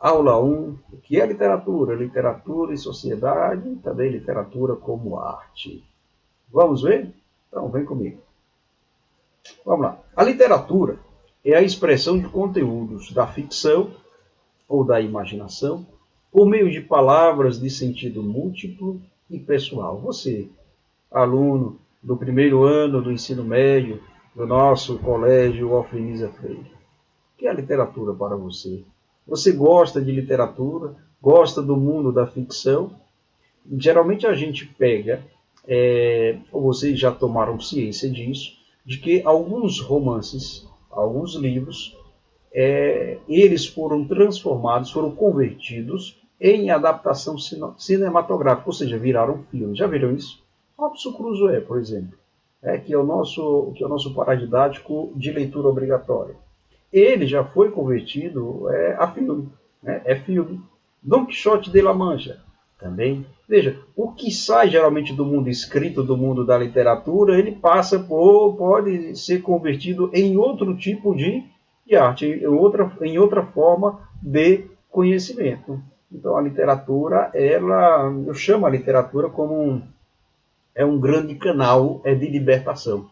Aula 1, o que é literatura? Literatura e sociedade, também literatura como arte. Vamos ver? Então, vem comigo. Vamos lá. A literatura é a expressão de conteúdos da ficção ou da imaginação por meio de palavras de sentido múltiplo e pessoal. Você, aluno do primeiro ano do ensino médio do nosso colégio Alfenisa Freire, o que é a literatura para você? Você gosta de literatura? Gosta do mundo da ficção? Geralmente a gente pega, ou vocês já tomaram ciência disso, de que alguns romances, alguns livros, eles foram transformados, foram convertidos em adaptação cinematográfica, ou seja, viraram filmes. Já viram isso? Robinson Crusoe, por exemplo, que é o nosso paradidático de leitura obrigatória. Ele já foi convertido a filme. É filme. Dom Quixote de La Mancha, também. Veja, o que sai geralmente do mundo escrito, do mundo da literatura, ele pode ser convertido em outro tipo de arte, em outra forma de conhecimento. Então a literatura, eu chamo a literatura como um grande canal de libertação.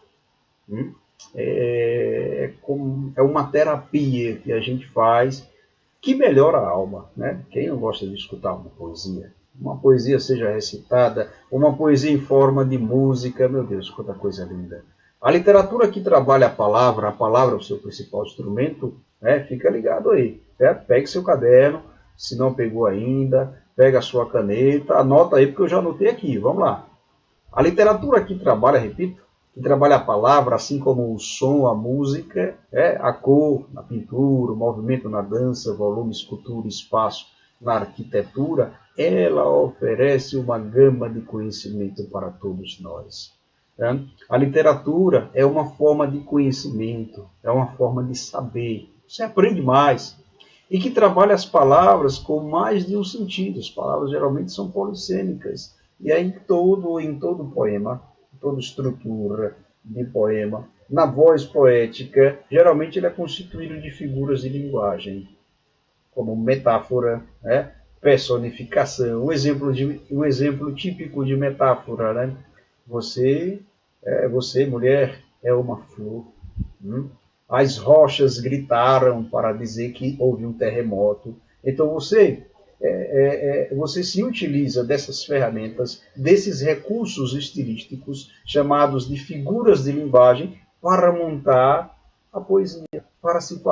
É uma terapia que a gente faz que melhora a alma, né? Quem não gosta de escutar uma poesia? Uma poesia seja recitada, uma poesia em forma de música, meu Deus, quanta coisa linda. A literatura que trabalha a palavra é o seu principal instrumento, fica ligado aí, certo? Pegue seu caderno, se não pegou ainda, pega a sua caneta, anota aí porque eu já anotei aqui, vamos lá. A literatura que trabalha, repito, que trabalha a palavra, assim como o som, a música, a cor na pintura, o movimento na dança, volume, escultura, espaço na arquitetura, ela oferece uma gama de conhecimento para todos nós. A literatura é uma forma de conhecimento, é uma forma de saber. Você aprende mais. E que trabalha as palavras com mais de um sentido. As palavras geralmente são polissêmicas. E aí em todo poema, toda estrutura de poema, na voz poética, geralmente ele é constituído de figuras de linguagem, como metáfora, personificação. O exemplo típico de metáfora, né? Você, mulher, é uma flor. As rochas gritaram para dizer que houve um terremoto. Então você se utiliza dessas ferramentas, desses recursos estilísticos, chamados de figuras de linguagem, para montar a poesia, para se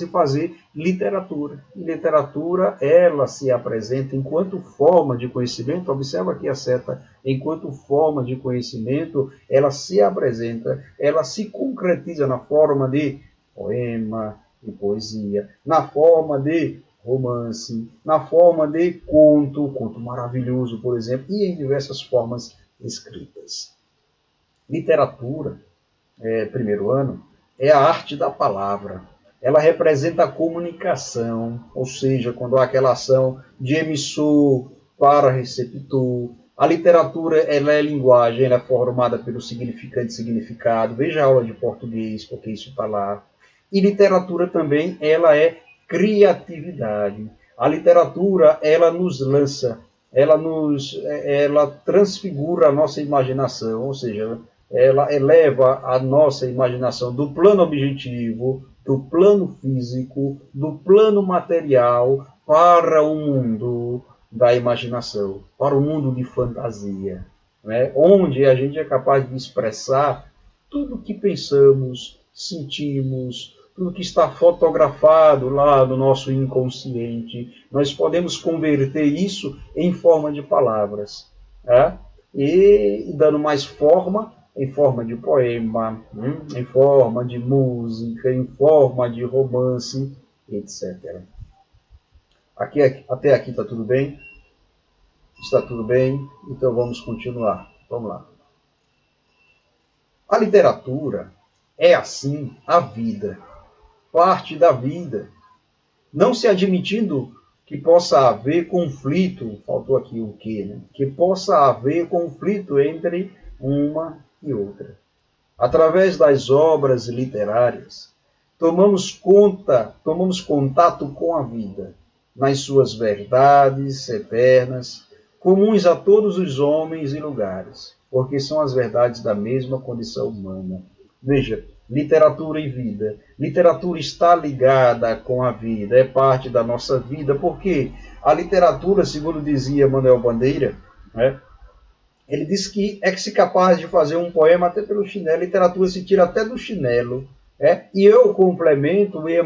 fazer literatura. E literatura, ela se apresenta enquanto forma de conhecimento, observa aqui a seta, enquanto forma de conhecimento, ela se apresenta, ela se concretiza na forma de poema, de poesia, na forma de romance, na forma de conto maravilhoso, por exemplo, e em diversas formas escritas. Literatura, primeiro ano, é a arte da palavra. Ela representa a comunicação, ou seja, quando há aquela ação de emissor para receptor. A literatura, ela é linguagem, ela é formada pelo significante e significado. Veja a aula de português, porque isso está lá. E literatura também, ela é criatividade. A literatura, ela nos lança, ela transfigura a nossa imaginação, ou seja, ela eleva a nossa imaginação do plano objetivo, do plano físico, do plano material, para o mundo da imaginação, para o mundo de fantasia, onde a gente é capaz de expressar tudo o que pensamos, sentimos, tudo que está fotografado lá no nosso inconsciente. Nós podemos converter isso em forma de palavras, e dando mais forma, em forma de poema, em forma de música, em forma de romance, etc. Até aqui está tudo bem? Está tudo bem? Então vamos continuar. Vamos lá. A literatura é, assim, a vida, parte da vida, não se admitindo que possa haver conflito, faltou aqui o quê, né? Que possa haver conflito entre uma e outra. Através das obras literárias, tomamos contato com a vida, nas suas verdades eternas, comuns a todos os homens e lugares, porque são as verdades da mesma condição humana. Veja, literatura e vida. Literatura está ligada com a vida, é parte da nossa vida, porque a literatura, segundo dizia Manuel Bandeira, né, ele disse que é-se capaz de fazer um poema até pelo chinelo, a literatura se tira até do chinelo. E eu complemento e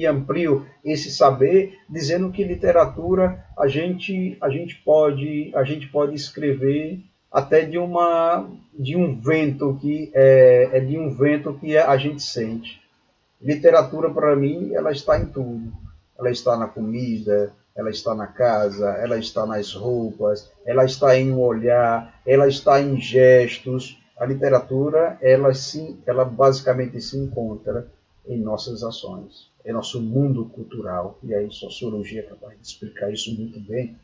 amplio esse saber, dizendo que literatura a gente pode escrever até de um vento que de um vento que a gente sente. Literatura, para mim, ela está em tudo. Ela está na comida, ela está na casa, ela está nas roupas, ela está em um olhar, ela está em gestos. A literatura, ela basicamente se encontra em nossas ações, em nosso mundo cultural. E aí a sociologia é capaz de explicar isso muito bem,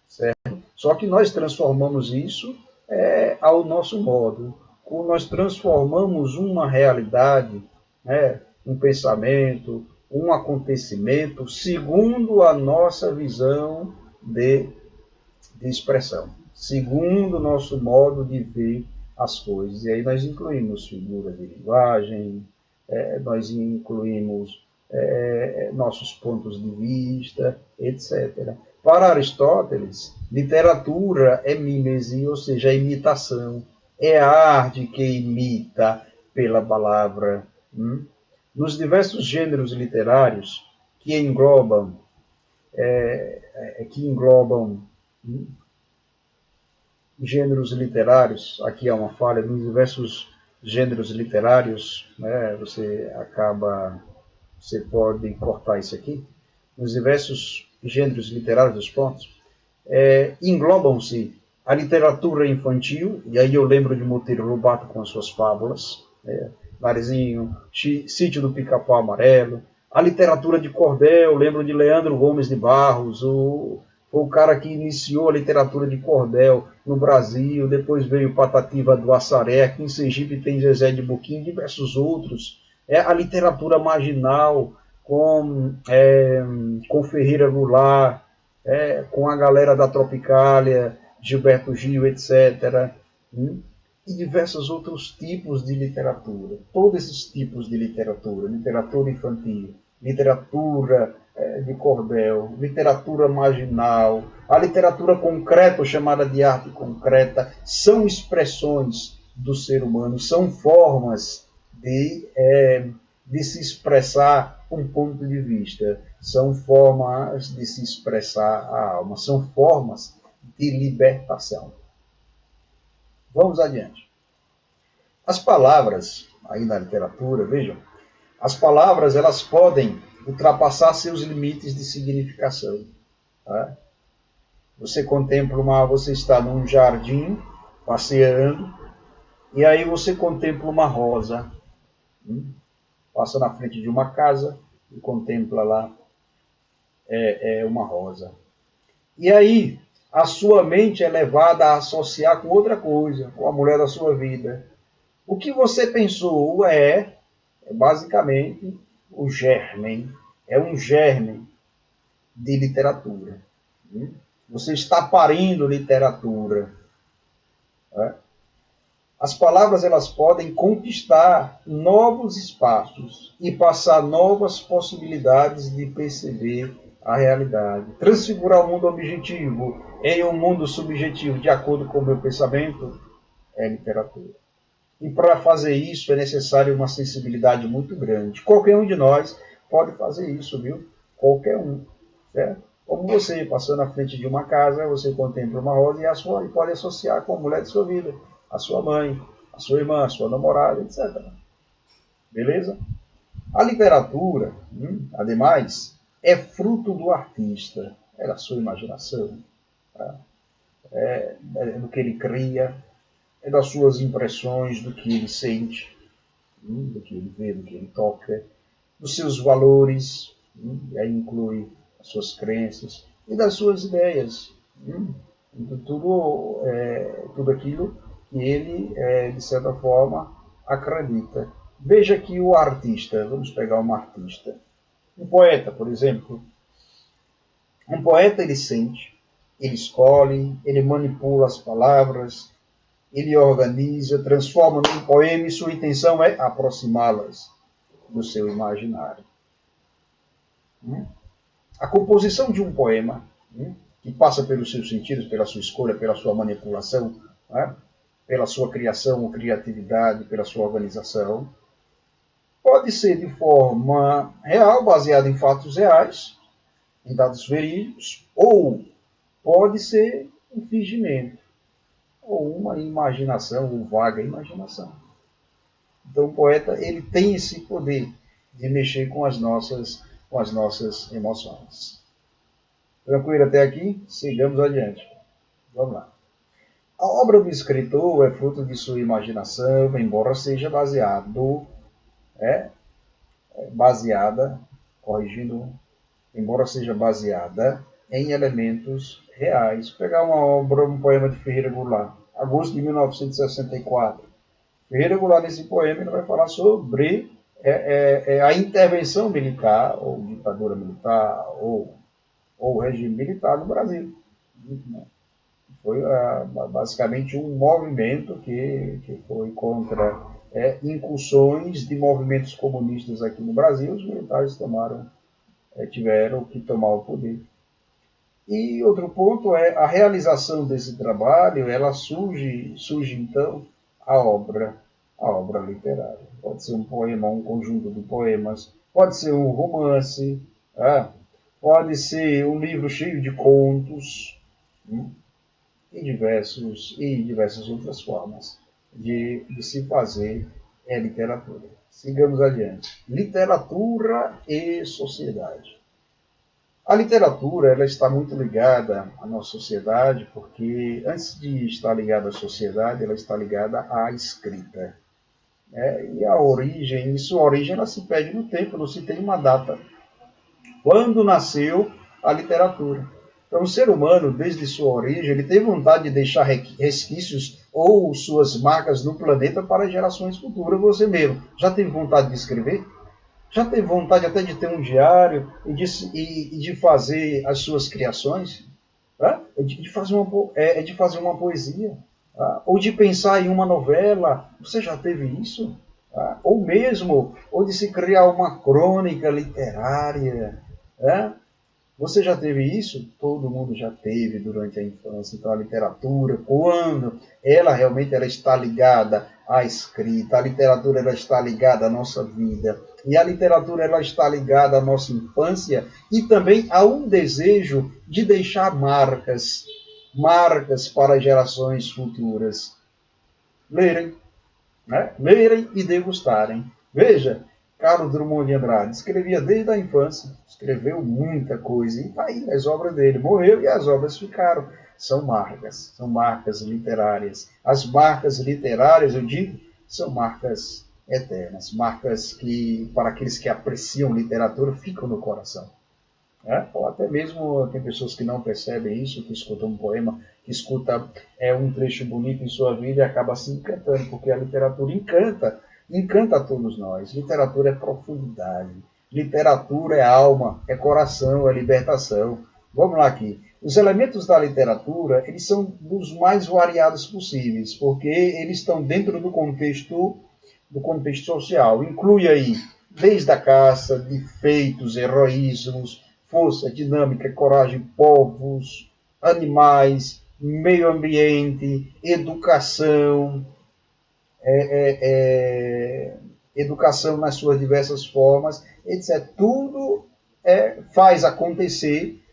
certo? Só que nós transformamos isso ao nosso modo. Nós transformamos uma realidade, um pensamento, um acontecimento, segundo a nossa visão de expressão, segundo o nosso modo de ver as coisas. E aí nós incluímos figuras de linguagem, nós incluímos nossos pontos de vista, etc. Para Aristóteles, literatura é mimese, ou seja, é imitação, é a arte que imita pela palavra. Nos diversos gêneros literários que englobam gêneros literários, aqui há uma falha, nos diversos gêneros literários, você pode cortar isso aqui, nos diversos gêneros literários dos pontos, englobam-se a literatura infantil, e aí eu lembro de Monteiro Lobato com as suas fábulas, Narizinho, Sítio do Pica-Pau Amarelo, a literatura de cordel, lembro de Leandro Gomes de Barros, foi o cara que iniciou a literatura de cordel no Brasil, depois veio Patativa do Assaré, aqui em Sergipe tem Zezé de Buquim, diversos outros. A literatura marginal, com Ferreira Goulart, com a galera da Tropicália, Gilberto Gil, etc. E diversos outros tipos de literatura. Todos esses tipos de literatura, literatura infantil, literatura de cordel, literatura marginal, a literatura concreta, chamada de arte concreta, são expressões do ser humano, são formas de se expressar um ponto de vista, são formas de se expressar a alma, são formas de libertação. Vamos adiante. As palavras, aí na literatura, vejam, as palavras elas podem ultrapassar seus limites de significação. Tá? Você está num jardim, passeando, e aí você contempla uma rosa. Passa na frente de uma casa e contempla lá uma rosa. E aí a sua mente é levada a associar com outra coisa, com a mulher da sua vida. O que você pensou é basicamente o germen, é um germen de literatura. Você está parindo literatura. As palavras elas podem conquistar novos espaços e passar novas possibilidades de perceber a realidade. Transfigurar o mundo objetivo em um mundo subjetivo, de acordo com o meu pensamento, é literatura. E para fazer isso é necessário uma sensibilidade muito grande. Qualquer um de nós pode fazer isso, viu? Qualquer um. Certo? Como você, passando na frente de uma casa, você contempla uma rosa e pode associar com a mulher de sua vida, a sua mãe, a sua irmã, a sua namorada, etc. Beleza? A literatura, ademais, é fruto do artista, é da sua imaginação, tá? É do que ele cria, é das suas impressões, do que ele sente, do que ele vê, do que ele toca, dos seus valores, e aí inclui as suas crenças, e das suas ideias, tudo aquilo que ele, de certa forma, acredita. Veja que o artista, vamos pegar um artista, um poeta, por exemplo, Um poeta, ele sente, ele escolhe, ele manipula as palavras, ele organiza, transforma num poema e sua intenção é aproximá-las do seu imaginário. A composição de um poema, que passa pelos seus sentidos, pela sua escolha, pela sua manipulação, pela sua criação ou criatividade, pela sua organização, pode ser de forma real, baseada em fatos reais, em dados verídicos, ou pode ser um fingimento, ou uma imaginação, ou vaga imaginação. Então o poeta, ele tem esse poder de mexer com as nossas emoções. Tranquilo até aqui? Sigamos adiante. Vamos lá. A obra do escritor é fruto de sua imaginação, embora seja embora seja baseada em elementos reais. Pegar uma obra, um poema de Ferreira Goulart, agosto de 1964. Ferreira Goulart, nesse poema, ele vai falar sobre a intervenção militar, ou ditadura militar, ou regime militar no Brasil. Foi basicamente um movimento que foi contra incursões de movimentos comunistas aqui no Brasil. Os militares tiveram que tomar o poder. E outro ponto é a realização desse trabalho, ela surge então a obra literária. Pode ser um poema, um conjunto de poemas, pode ser um romance, pode ser um livro cheio de contos, e diversas outras formas de se fazer literatura. Sigamos adiante. Literatura e sociedade. A literatura, ela está muito ligada à nossa sociedade, porque antes de estar ligada à sociedade, ela está ligada à escrita. E em sua origem, ela se perde no tempo, não se tem uma data. Quando nasceu a literatura? Então, o ser humano, desde sua origem, ele teve vontade de deixar resquícios ou suas marcas no planeta para gerações futuras. Você mesmo já teve vontade de escrever? Já teve vontade até de ter um diário e de fazer as suas criações? De fazer uma poesia? Ou de pensar em uma novela? Você já teve isso? Ou de se criar uma crônica literária? Você já teve isso? Todo mundo já teve durante a infância. Então a literatura, quando ela realmente está ligada à escrita, a literatura ela está ligada à nossa vida, e a literatura ela está ligada à nossa infância e também a um desejo de deixar marcas para gerações futuras lerem, lerem e degustarem. Veja, Carlos Drummond de Andrade escrevia desde a infância, escreveu muita coisa, e está aí as obras dele. Morreu e as obras ficaram. São marcas literárias. As marcas literárias, eu digo, são marcas eternas, marcas que, para aqueles que apreciam literatura, ficam no coração. Ou até mesmo tem pessoas que não percebem isso, que escutam um poema, que escuta um trecho bonito em sua vida e acaba se encantando, porque a literatura encanta a todos nós. Literatura é profundidade, literatura é alma, é coração, é libertação. Vamos lá aqui. Os elementos da literatura, eles são dos mais variados possíveis, porque eles estão dentro do contexto social. Inclui aí, desde a caça, de feitos, heroísmos, força, dinâmica, coragem, povos, animais, meio ambiente, educação, educação nas suas diversas formas, etc. Tudo faz acontecer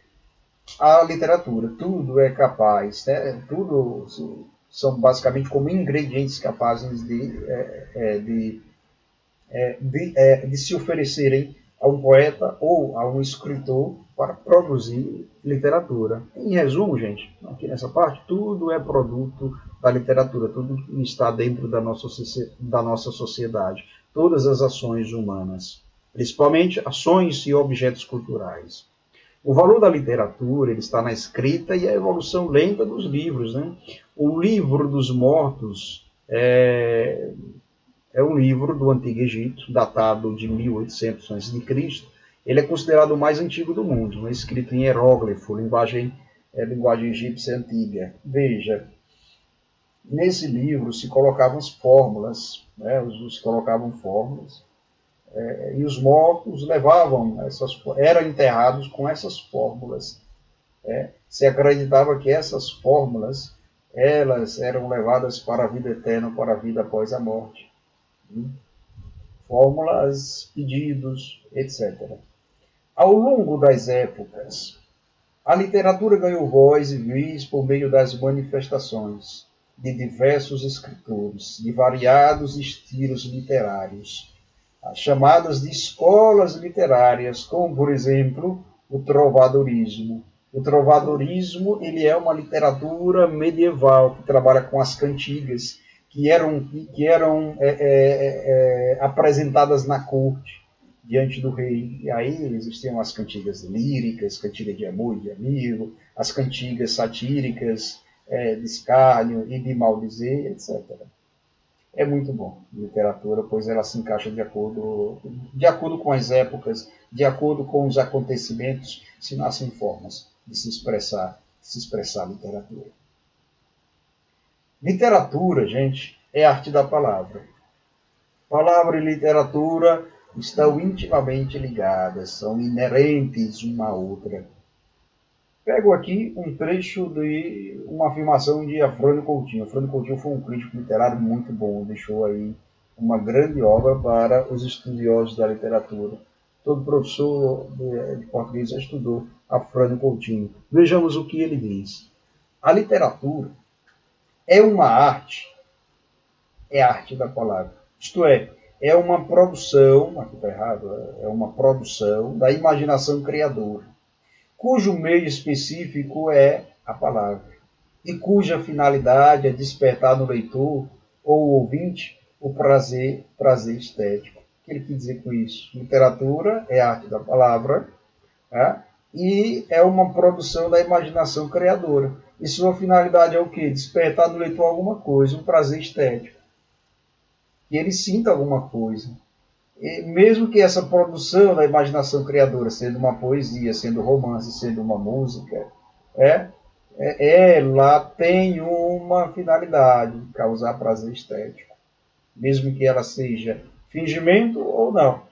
a literatura, tudo é capaz, tudo são basicamente como ingredientes capazes de se oferecerem a um poeta ou a um escritor para produzir literatura. Em resumo, gente, aqui nessa parte, tudo é produto da literatura, tudo está dentro da nossa sociedade, todas as ações humanas, principalmente ações e objetos culturais. O valor da literatura ele está na escrita e a evolução lenta dos livros. O livro dos mortos é um livro do Antigo Egito, datado de 1800 a.C., Ele é considerado o mais antigo do mundo, escrito em hieróglifo, linguagem egípcia antiga. Veja, nesse livro se colocavam as fórmulas, né, se colocavam fórmulas, e os mortos levavam eram enterrados com essas fórmulas. Se acreditava que essas fórmulas elas eram levadas para a vida eterna, para a vida após a morte. Fórmulas, pedidos, etc. Ao longo das épocas, a literatura ganhou voz e vez por meio das manifestações de diversos escritores, de variados estilos literários, as chamadas de escolas literárias, como, por exemplo, o trovadorismo. O trovadorismo ele é uma literatura medieval que trabalha com as cantigas que eram apresentadas na corte, diante do rei. E aí existiam as cantigas líricas, cantiga de amor e de amigo, as cantigas satíricas, de escárnio e de maldizer, etc. É muito bom a literatura, pois ela se encaixa de acordo com as épocas, de acordo com os acontecimentos, se nascem formas de se expressar a literatura. Literatura, gente, é arte da palavra. Palavra e literatura estão intimamente ligadas, são inerentes uma à outra. Pego aqui um trecho de uma afirmação de Afrânio Coutinho. Afrânio Coutinho foi um crítico literário muito bom, deixou aí uma grande obra para os estudiosos da literatura. Todo professor de português já estudou Afrânio Coutinho. Vejamos o que ele diz. A literatura é uma arte, é arte da palavra. Isto é uma produção, aqui está errado, é uma produção da imaginação criadora, cujo meio específico é a palavra, e cuja finalidade é despertar no leitor ou ouvinte o prazer estético. O que ele quer dizer com isso? Literatura é a arte da palavra, e é uma produção da imaginação criadora. E sua finalidade é o quê? Despertar no leitor alguma coisa, um prazer estético. Que ele sinta alguma coisa. E mesmo que essa produção da imaginação criadora, sendo uma poesia, sendo romance, sendo uma música, ela tem uma finalidade, causar prazer estético. Mesmo que ela seja fingimento ou não,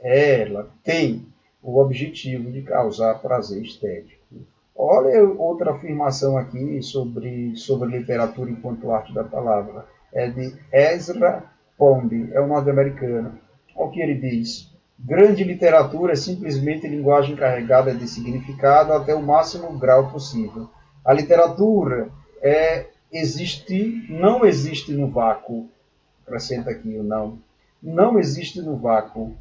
ela tem o objetivo de causar prazer estético. Olha outra afirmação aqui sobre literatura enquanto arte da palavra. É de Ezra Pound, é um norte-americano. Olha o que ele diz. Grande literatura é simplesmente linguagem carregada de significado até o máximo grau possível. A literatura não existe no vácuo. Acrescenta aqui o não. Não existe no vácuo.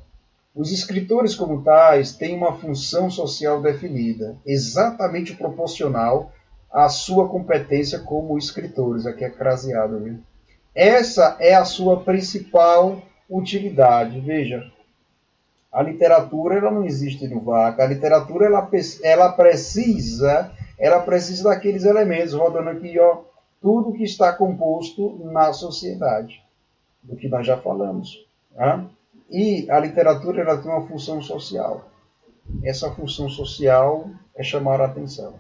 Os escritores como tais têm uma função social definida, exatamente proporcional à sua competência como escritores. Aqui é craseado, viu? Essa é a sua principal utilidade. Veja, a literatura ela não existe no vácuo. A literatura ela precisa daqueles elementos, rodando aqui, tudo que está composto na sociedade, do que nós já falamos. E a literatura ela tem uma função social. Essa função social é chamar a atenção.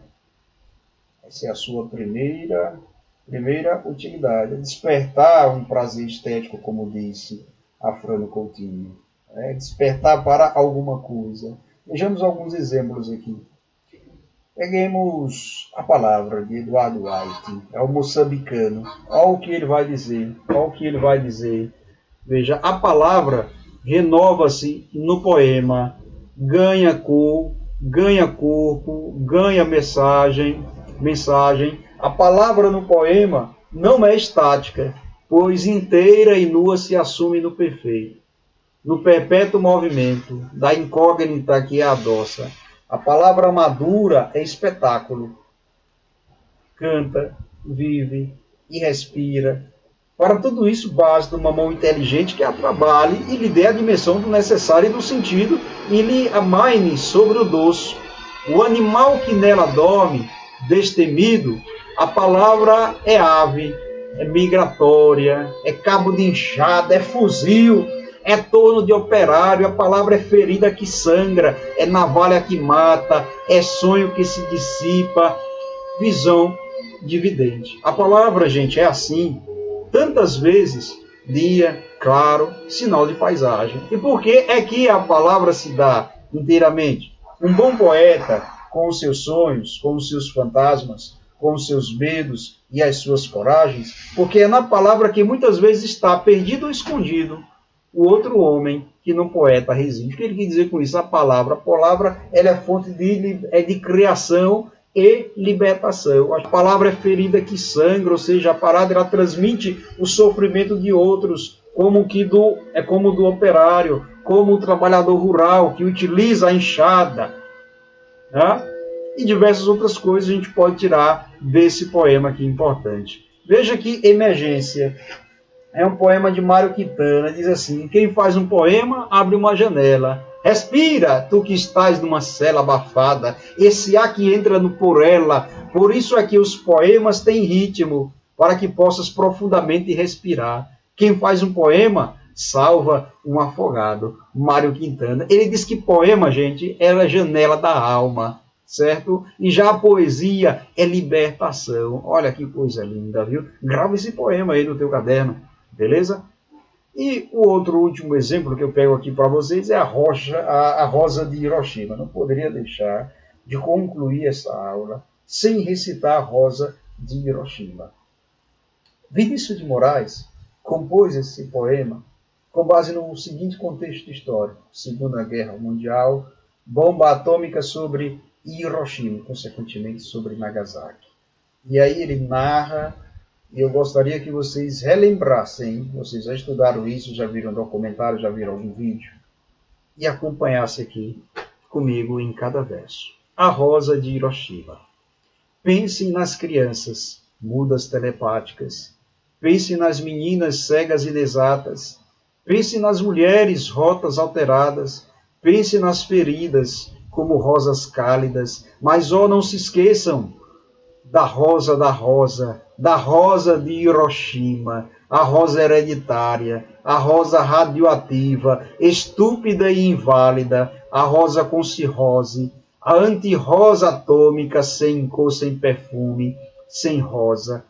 Essa é a sua primeira utilidade. É despertar um prazer estético, como disse Afrânio Coutinho. Despertar para alguma coisa. Vejamos alguns exemplos aqui. Peguemos a palavra de Eduardo White. É o moçambicano. Olha o que ele vai dizer. Veja, a palavra renova-se no poema, ganha cor, ganha corpo, ganha mensagem. A palavra no poema não é estática, pois inteira e nua se assume no perfeito, no perpétuo movimento da incógnita que a adoça. A palavra madura é espetáculo. Canta, vive e respira. Para tudo isso, basta uma mão inteligente que a trabalhe e lhe dê a dimensão do necessário e do sentido e lhe amaine sobre o dorso. O animal que nela dorme, destemido, a palavra é ave, é migratória, é cabo de enxada, é fuzil, é torno de operário, a palavra é ferida que sangra, é navalha que mata, é sonho que se dissipa, visão dividente. A palavra, gente, é assim, tantas vezes, dia, claro, sinal de paisagem. E por que é que a palavra se dá inteiramente? Um bom poeta, com os seus sonhos, com os seus fantasmas, com os seus medos e as suas coragens, porque é na palavra que muitas vezes está perdido ou escondido o outro homem que no poeta reside. O que ele quer dizer com isso? A palavra ela é fonte de criação e libertação. A palavra é ferida que sangra, ou seja, a palavra ela transmite o sofrimento de outros, como do operário, como o trabalhador rural que utiliza a enxada, né? E diversas outras coisas a gente pode tirar desse poema aqui importante. Veja que Emergência é um poema de Mário Quintana, diz assim: quem faz um poema abre uma janela. Respira, tu que estás numa cela abafada, esse ar que entra por ela. Por isso é que os poemas têm ritmo, para que possas profundamente respirar. Quem faz um poema salva um afogado. Mário Quintana. Ele diz que poema, gente, é a janela da alma, certo? E já a poesia é libertação. Olha que coisa linda, viu? Grava esse poema aí no teu caderno, beleza? E o outro último exemplo que eu pego aqui para vocês é a Rosa de Hiroshima. Não poderia deixar de concluir essa aula sem recitar a Rosa de Hiroshima. Vinícius de Moraes compôs esse poema com base no seguinte contexto histórico: Segunda Guerra Mundial, bomba atômica sobre Hiroshima, consequentemente sobre Nagasaki. E aí ele narra, e eu gostaria que vocês relembrassem, vocês já estudaram isso, já viram documentário, já viram algum vídeo, e acompanhassem aqui comigo em cada verso. A Rosa de Hiroshima. Pensem nas crianças, mudas telepáticas. Pensem nas meninas cegas inexatas. Pensem nas mulheres rotas alteradas. Pensem nas feridas, como rosas cálidas. Mas, ó, não se esqueçam da rosa de Hiroshima, a rosa hereditária, a rosa radioativa, estúpida e inválida, a rosa com cirrose, a anti-rosa atômica, sem cor, sem perfume, sem rosa,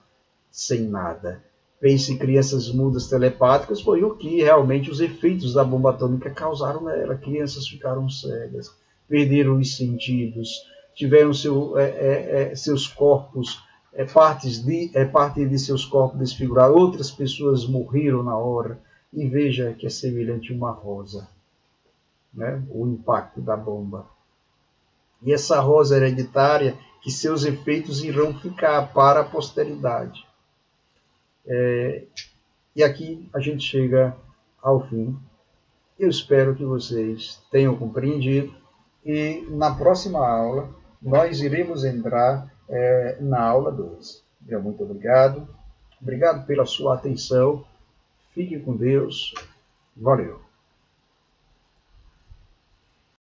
sem nada. Pense, crianças mudas telepáticas, foi o que realmente os efeitos da bomba atômica causaram nela. Crianças ficaram cegas, perderam os sentidos, tiveram seus corpos, parte de seus corpos desfigurados, outras pessoas morreram na hora, e veja que é semelhante a uma rosa, né? O impacto da bomba. E essa rosa hereditária, que seus efeitos irão ficar para a posteridade. E aqui a gente chega ao fim. Eu espero que vocês tenham compreendido, e na próxima aula nós iremos entrar na aula 2. Muito obrigado. Obrigado pela sua atenção. Fique com Deus. Valeu.